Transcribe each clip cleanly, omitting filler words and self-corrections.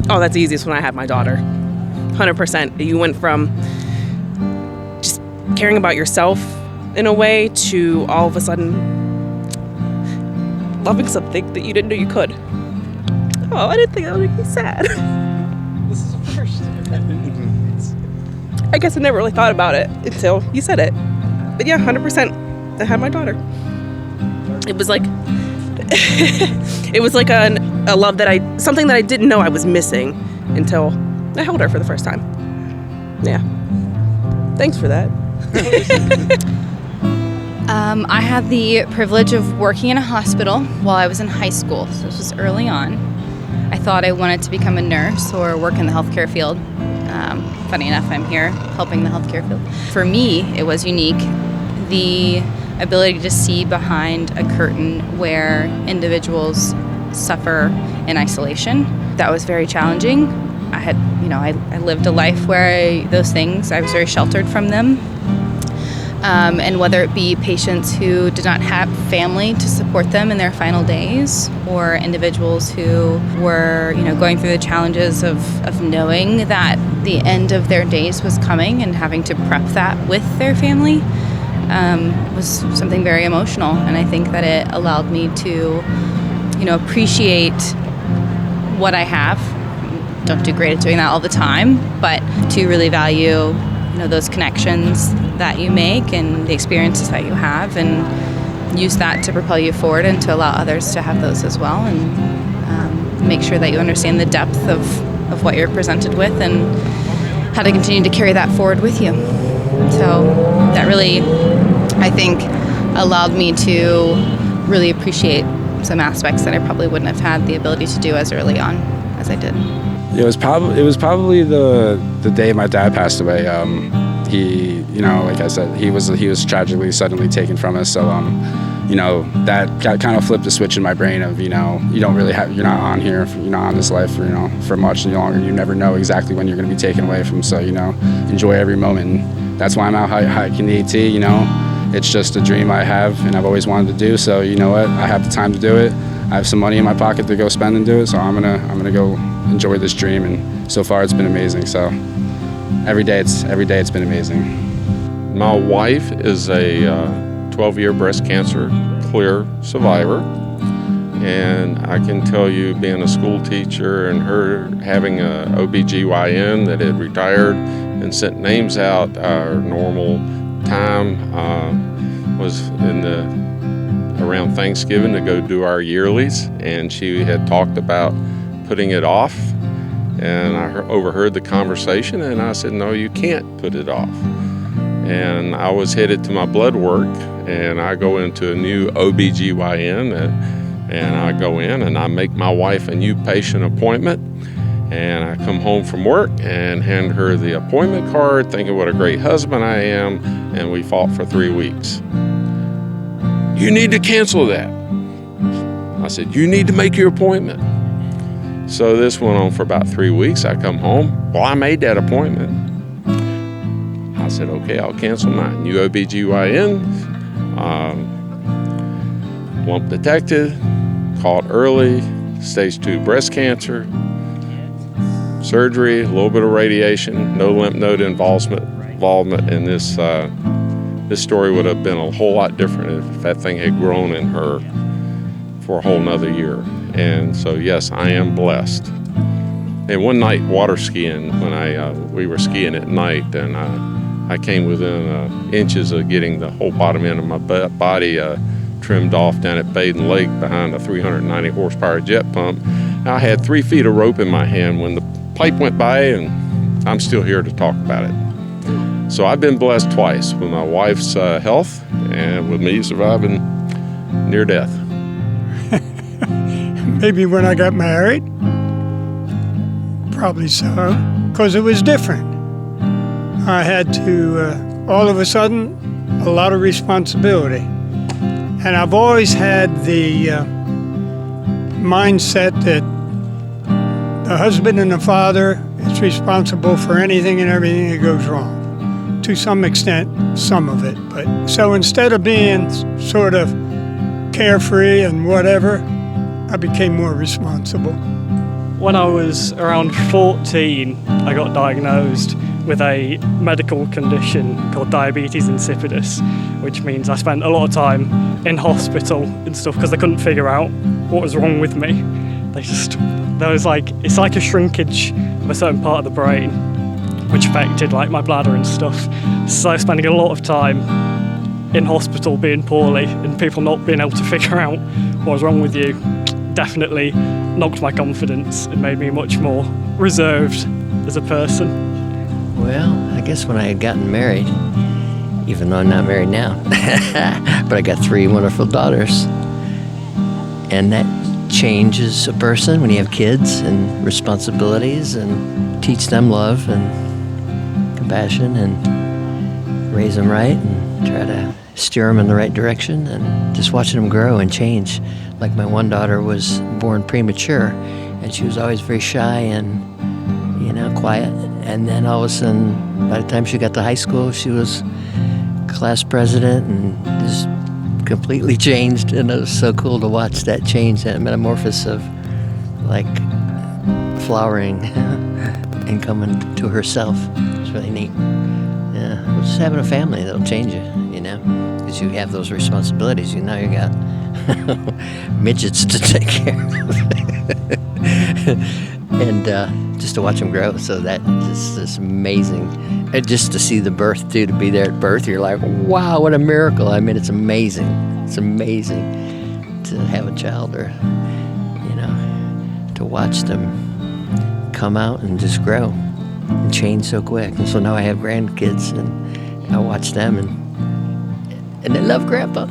Oh, that's easiest when I had my daughter. 100%. You went from just caring about yourself in a way to all of a sudden loving something that you didn't know you could. Oh, I didn't think that would make me sad. This is a first. I guess I never really thought about it until you said it. But yeah, 100%. I had my daughter. It was like it was like a love that something that I didn't know I was missing until I held her for the first time. Yeah. Thanks for that. I had the privilege of working in a hospital while I was in high school, so this was early on. I thought I wanted to become a nurse or work in the healthcare field. Funny enough, I'm here helping the healthcare field. For me, it was unique. The ability to see behind a curtain where individuals suffer in isolation. That was very challenging. I lived a life where I was very sheltered from them. And whether it be patients who did not have family to support them in their final days, or individuals who were, going through the challenges of knowing that the end of their days was coming and having to prep that with their family, was something very emotional. And I think that it allowed me to, appreciate what I have. Don't do great at doing that all the time, but to really value, those connections that you make and the experiences that you have, and use that to propel you forward and to allow others to have those as well, and make sure that you understand the depth of what you're presented with and how to continue to carry that forward with you. So that really, I think, allowed me to really appreciate some aspects that I probably wouldn't have had the ability to do as early on as I did. It was probably the day my dad passed away. He, like I said, he was tragically suddenly taken from us. So, that kind of flipped the switch in my brain of, you're not on here, you're not on this life, for much longer. You never know exactly when you're going to be taken away from. So, enjoy every moment. And that's why I'm out hiking the AT. It's just a dream I have and I've always wanted to do. So, you know what? I have the time to do it. I have some money in my pocket to go spend and do it. So I'm gonna go enjoy this dream. And so far it's been amazing. So every day it's been amazing. My wife is a 12-year breast cancer clear survivor. And I can tell you, being a school teacher and her having a OBGYN that had retired and sent names out, our normal time was around Thanksgiving to go do our yearlies, and she had talked about putting it off, and I overheard the conversation, and I said, no, you can't put it off. And I was headed to my blood work, and I go into a new OBGYN, and I go in and I make my wife a new patient appointment, and I come home from work and hand her the appointment card, thinking what a great husband I am, and we fought for 3 weeks. You need to cancel that. I said, you need to make your appointment. So this went on for about 3 weeks. I come home, well, I made that appointment. I said, okay, I'll cancel mine. New OBGYN, lump detected, caught early, stage 2 breast cancer, surgery, a little bit of radiation, no lymph node involvement in this. This story would have been a whole lot different if that thing had grown in her for a whole nother year. And so, yes, I am blessed. And one night water skiing, when we were skiing at night, and I came within inches of getting the whole bottom end of my body trimmed off down at Baden Lake behind a 390 horsepower jet pump. I had 3 feet of rope in my hand when the pipe went by, and I'm still here to talk about it. So I've been blessed twice, with my wife's health and with me surviving near death. Maybe when I got married, probably so, because it was different. I had to, all of a sudden, a lot of responsibility. And I've always had the mindset that the husband and the father is responsible for anything and everything that goes wrong. To some extent, some of it. But so instead of being sort of carefree and whatever, I became more responsible. When I was around 14, I got diagnosed with a medical condition called diabetes insipidus, which means I spent a lot of time in hospital and stuff because they couldn't figure out what was wrong with me. It's like a shrinkage of a certain part of the brain, which affected like my bladder and stuff. So spending a lot of time in hospital being poorly and people not being able to figure out what was wrong with you definitely knocked my confidence and made me much more reserved as a person. Well, I guess when I had gotten married, even though I'm not married now, but I got 3 wonderful daughters. And that changes a person when you have kids and responsibilities, and teach them love and compassion and raise them right and try to steer them in the right direction, and just watching them grow and change. Like my one daughter was born premature, and she was always very shy and, quiet. And then all of a sudden, by the time she got to high school, she was class president and just completely changed. And it was so cool to watch that change, that metamorphosis of like flowering and coming to herself. It's really neat. Yeah, well, just having a family that'll change you, because you have those responsibilities. You got midgets to take care of. And just to watch them grow, so that is amazing. And just to see the birth too, to be there at birth, you're like, wow, what a miracle. I mean, it's amazing. It's amazing to have a child, or to watch them come out and just grow and change so quick. And so now I have grandkids, and I watch them, and they love Grandpa.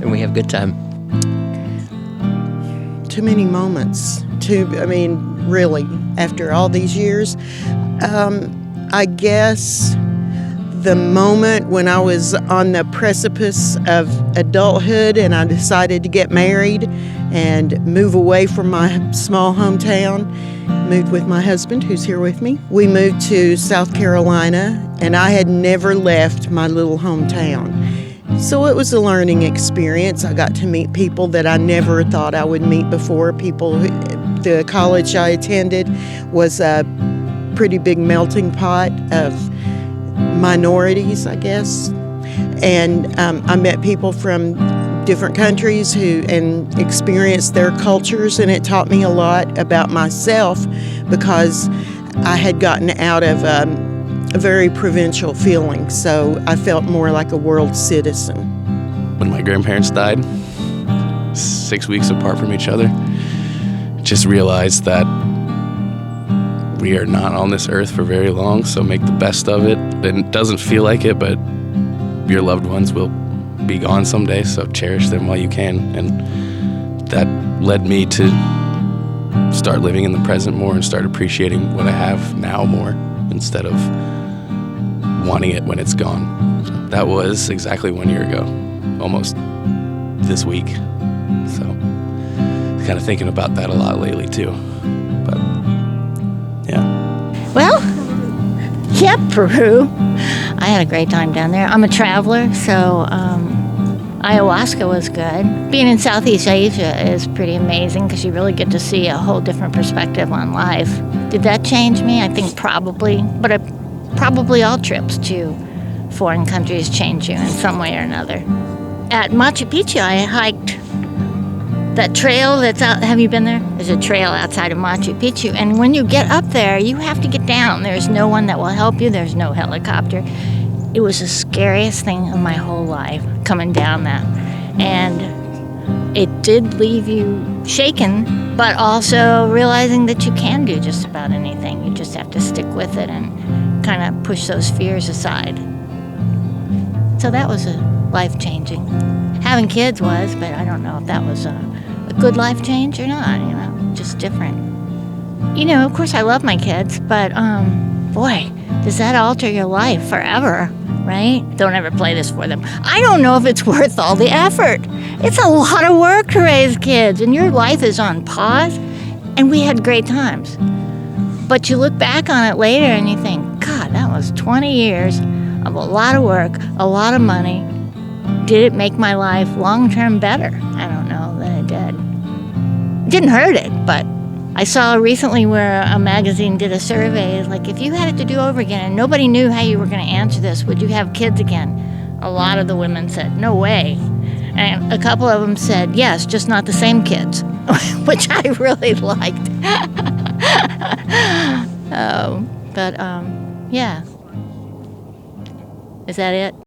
And we have a good time. Too many moments. Really, after all these years. I guess the moment when I was on the precipice of adulthood and I decided to get married and move away from my small hometown, moved with my husband, who's here with me. We moved to South Carolina, and I had never left my little hometown. So it was a learning experience. I got to meet people that I never thought I would meet before. The college I attended was a pretty big melting pot of minorities, I guess. And I met people from different countries and experienced their cultures, and it taught me a lot about myself because I had gotten out of a very provincial feeling, so I felt more like a world citizen. When my grandparents died, 6 weeks apart from each other, just realized that we are not on this earth for very long, so make the best of it. And it doesn't feel like it, but your loved ones will be gone someday, so cherish them while you can. And that led me to start living in the present more and start appreciating what I have now more instead of wanting it when it's gone. So that was exactly 1 year ago, almost this week. So kind of thinking about that a lot lately too. But yeah. Well, yeah, Peru. I had a great time down there. I'm a traveler, so ayahuasca was good. Being in Southeast Asia is pretty amazing because you really get to see a whole different perspective on life. Did that change me? I think probably, but probably all trips to foreign countries change you in some way or another. At Machu Picchu, I hiked that trail that's out. Have you been there? There's a trail outside of Machu Picchu, and when you get up there, you have to get down. There's no one that will help you. There's no helicopter. It was the scariest thing of my whole life, coming down that. And it did leave you shaken, but also realizing that you can do just about anything. You just have to stick with it and kind of push those fears aside. So that was a life-changing. Having kids was, but I don't know if that was a good life change or not, just different. Of course I love my kids, but boy, does that alter your life forever, right? Don't ever play this for them. I don't know if it's worth all the effort. It's a lot of work to raise kids, and your life is on pause, and we had great times. But you look back on it later and you think, God, that was 20 years of a lot of work, a lot of money. Did it make my life long-term better? I don't know that it did. didn't hurt it, but I saw recently where a magazine did a survey, like, if you had it to do over again and nobody knew how you were going to answer this, would you have kids again? A lot of the women said, no way. And a couple of them said, yes, just not the same kids, which I really liked. Yeah. Is that it?